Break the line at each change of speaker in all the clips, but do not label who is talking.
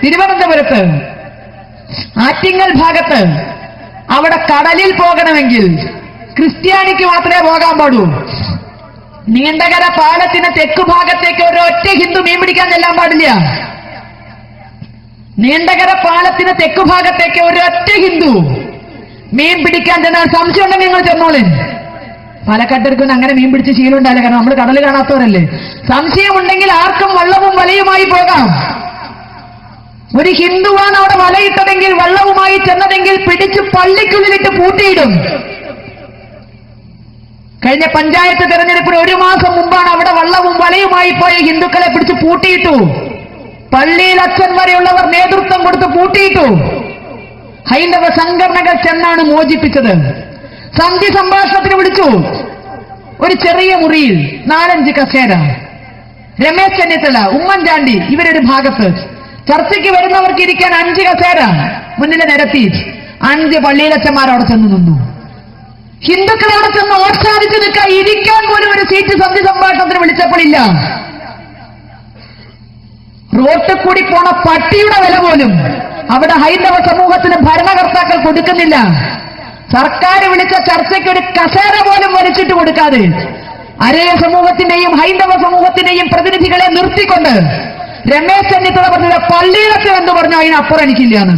തിരുവനന്തപുരത്ത് ആറ്റിങ്ങൽ ഭാഗത്ത് അവിടെ കടലിൽ പോകണമെങ്കിൽ ക്രിസ്ത്യാനിക്ക് മാത്രമേ പോകാൻ പാടൂ. നീണ്ടകര പാലത്തിന് തെക്കു ഭാഗത്തേക്ക് ഒരൊറ്റ ഹിന്ദു മീൻ പിടിക്കാൻ ചെല്ലാൻ പാടില്ല. നീണ്ടകര പാലത്തിന് തെക്കു ഭാഗത്തേക്ക് ഒരൊറ്റ ഹിന്ദു മീൻ പിടിക്കാൻ ചെന്നാൽ സംശയം ഉണ്ടെങ്കിൽ നിങ്ങൾ ചെന്നോളി. പാലക്കാട്ടിൽക്കും അങ്ങനെ മീൻ പിടിച്ച് ശീലമുണ്ടാവില്ല, കാരണം നമ്മൾ കടൽ കാണാത്തവരല്ലേ. സംശയമുണ്ടെങ്കിൽ ആർക്കും വള്ളവും വലയുമായി പോകാം. ഒരു ഹിന്ദുവാണ് അവിടെ വലയിട്ടതെങ്കിൽ വള്ളവുമായി ചെന്നതെങ്കിൽ പിടിച്ച് പള്ളിക്കുള്ളിലിട്ട് പൂട്ടിയിടും. കഴിഞ്ഞ പഞ്ചായത്ത് തെരഞ്ഞെടുപ്പിന് 1 മാസം മുമ്പാണ് അവിടെ വള്ളവും വലയുമായി പോയ ഹിന്ദുക്കളെ പിടിച്ച് പൂട്ടിയിട്ടു. പള്ളിയിൽ അച്ഛൻ വരെയുള്ളവർ നേതൃത്വം കൊടുത്ത് പൂട്ടിയിട്ടു. ഹൈന്ദവ സംഘടനകൾ ചെന്നാണ് മോചിപ്പിച്ചത്. സന്ധി സംഭാഷണത്തിന് വിളിച്ചു. ഒരു ചെറിയ മുറിയിൽ 4-5 കസേര, രമേശ് ചെന്നിത്തല, ഉമ്മൻചാണ്ടി ഇവരൊരു ഭാഗത്ത്, ചർച്ചയ്ക്ക് വരുന്നവർക്ക് ഇരിക്കാൻ 5 കസേര മുന്നിൽ നിരത്തി 5 പള്ളിയിലച്ചന്മാർ അവിടെ ചെന്ന് നിന്നു. ഹിന്ദുക്കൾ അവിടെ ചെന്ന് ഓർച്ചാദിച്ച് നിൽക്കാൻ ഇരിക്കാൻ പോലും ഒരു സീറ്റ് സന്ധി സംഭാഷണത്തിന് വിളിച്ചപ്പോഴില്ല. റോട്ടിൽ കൂടി പോണ പട്ടിയുടെ വില പോലും അവിടെ ഹൈന്ദവ സമൂഹത്തിന് ഭരണകർത്താക്കൾ കൊടുക്കുന്നില്ല. സർക്കാർ വിളിച്ച ചർച്ചയ്ക്ക് ഒരു കസേര പോലും വലിച്ചിട്ട് കൊടുക്കാതെ അരയ സമൂഹത്തിന്റെയും ഹൈന്ദവ സമൂഹത്തിന്റെയും പ്രതിനിധികളെ നിർത്തിക്കൊണ്ട് രമേശ് ചെന്നിത്തല പറഞ്ഞത് പള്ളിയിലച്ഛൻ എന്ത് പറഞ്ഞോ അതിനപ്പുറം എനിക്കില്ല എന്ന്.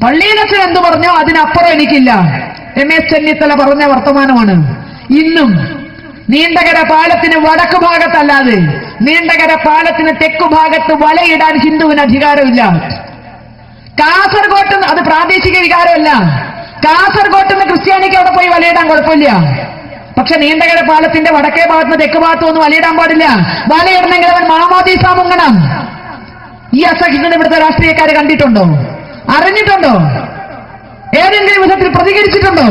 പള്ളിയിലച്ഛൻ എന്ത് പറഞ്ഞോ അതിനപ്പുറം എനിക്കില്ല. രമേശ് ചെന്നിത്തല പറഞ്ഞ വർത്തമാനമാണ്. ഇന്നും നീണ്ടകര പാലത്തിന് വടക്കു ഭാഗത്തല്ലാതെ നീണ്ടകര പാലത്തിന് തെക്കു ഭാഗത്ത് വലയിടാൻ ഹിന്ദുവിന് അധികാരമില്ല. കാസർഗോട്ട് അത് പ്രാദേശിക വികാരമല്ല. കാസർഗോട്ട് നിന്ന് ക്രിസ്ത്യാനിക്ക് അവിടെ പോയി വലയിടാൻ കുഴപ്പമില്ല. പക്ഷെ നീണ്ടകര പാലത്തിന്റെ വടക്കേ ഭാഗത്തുനിന്ന് തെക്ക് ഭാഗത്തൊന്നും വലയിടാൻ പാടില്ല. വലയിടണമെങ്കിൽ അവൻ മാമോദീസ മുങ്ങണം. ഈ അസഹിഷ്ണുത ഇവിടുത്തെ രാഷ്ട്രീയക്കാരെ കണ്ടിട്ടുണ്ടോ? അറിഞ്ഞിട്ടുണ്ടോ? ഏതെങ്കിലും വിധത്തിൽ പ്രതികരിച്ചിട്ടുണ്ടോ?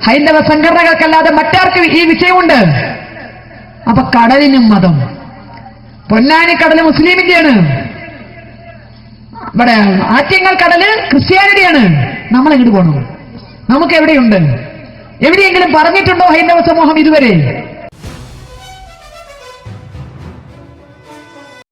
ഹൈന്ദവ സംഘടനകൾക്കല്ലാതെ മറ്റാർക്ക് ഈ വിഷയമുണ്ട്? അപ്പൊ കടലിനും മതം. പൊന്നാനി മുസ്ലിമിന്റെയാണ്, ഇവിടെ ആറ്റിങ്ങൽ കടല് ക്രിസ്ത്യാനിറ്റിയാണ്. നമ്മൾ എങ്ങോട്ട് പോകണം? നമുക്ക് എവിടെയുണ്ട്? എവിടെയെങ്കിലും പറഞ്ഞിട്ടുണ്ടോ ഹൈന്ദവ സമൂഹം ഇതുവരെ?